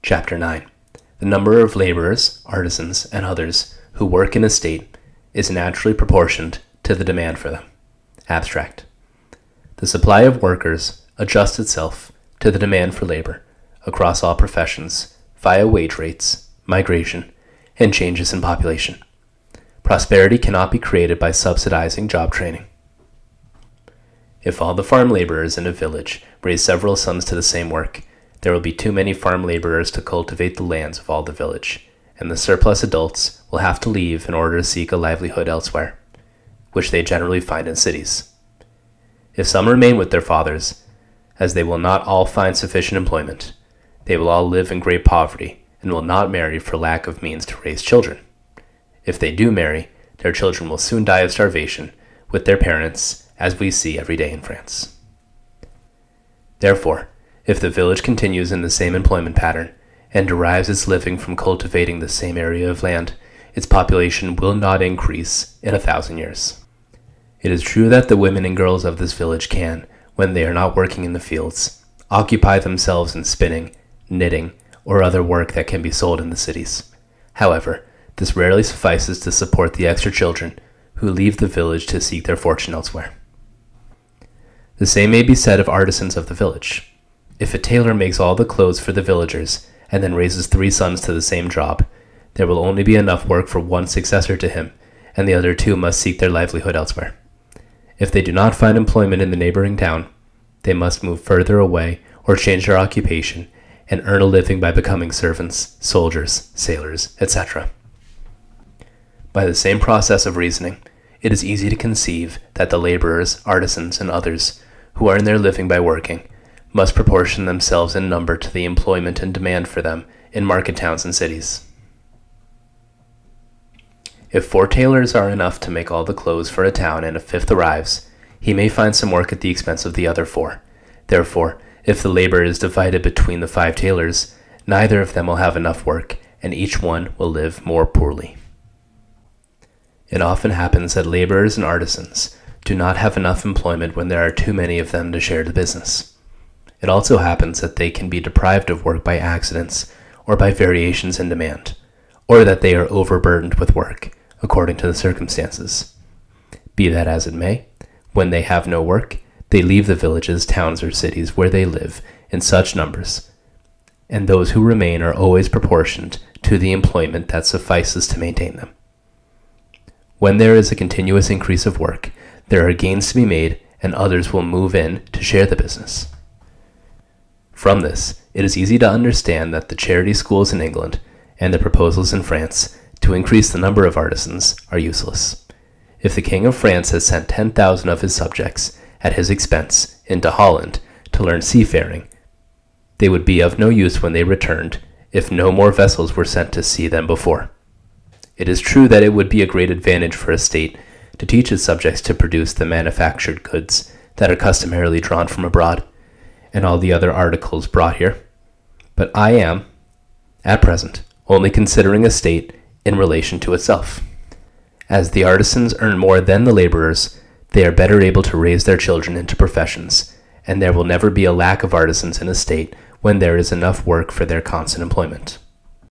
Chapter 9. The number of laborers, artisans, and others who work in a state is naturally proportioned to the demand for them. Abstract. The supply of workers adjusts itself to the demand for labor across all professions via wage rates, migration, and changes in population. Prosperity cannot be created by subsidizing job training. If all the farm laborers in a village raise several sons to the same work, there will be too many farm laborers to cultivate the lands of all the village, and the surplus adults will have to leave in order to seek a livelihood elsewhere, which they generally find in cities. If some remain with their fathers, as they will not all find sufficient employment, they will all live in great poverty and will not marry for lack of means to raise children. If they do marry, their children will soon die of starvation with their parents, as we see every day in France. Therefore, if the village continues in the same employment pattern and derives its living from cultivating the same area of land, its population will not increase in 1,000 years. It is true that the women and girls of this village can, when they are not working in the fields, occupy themselves in spinning, knitting, or other work that can be sold in the cities. However, this rarely suffices to support the extra children who leave the village to seek their fortune elsewhere. The same may be said of artisans of the village. If a tailor makes all the clothes for the villagers and then raises 3 sons to the same job, there will only be enough work for one successor to him, and the other 2 must seek their livelihood elsewhere. If they do not find employment in the neighboring town, they must move further away or change their occupation and earn a living by becoming servants, soldiers, sailors, etc. By the same process of reasoning, it is easy to conceive that the laborers, artisans, and others who are in their living by working must proportion themselves in number to the employment and demand for them in market towns and cities. If 4 tailors are enough to make all the clothes for a town and a 5th arrives, he may find some work at the expense of the other 4. Therefore, if the labor is divided between the 5 tailors, neither of them will have enough work, and each one will live more poorly. It often happens that laborers and artisans do not have enough employment when there are too many of them to share the business. It also happens that they can be deprived of work by accidents or by variations in demand, or that they are overburdened with work, according to the circumstances. Be that as it may, when they have no work, they leave the villages, towns, or cities where they live in such numbers, and those who remain are always proportioned to the employment that suffices to maintain them. When there is a continuous increase of work, there are gains to be made, and others will move in to share the business. From this, it is easy to understand that the charity schools in England and the proposals in France to increase the number of artisans are useless. If the King of France has sent 10,000 of his subjects at his expense into Holland to learn seafaring, they would be of no use when they returned if no more vessels were sent to sea than before. It is true that it would be a great advantage for a state to teach its subjects to produce the manufactured goods that are customarily drawn from abroad, and all the other articles brought here. But I am, at present, only considering a state in relation to itself. As the artisans earn more than the laborers, they are better able to raise their children into professions, and there will never be a lack of artisans in a state when there is enough work for their constant employment.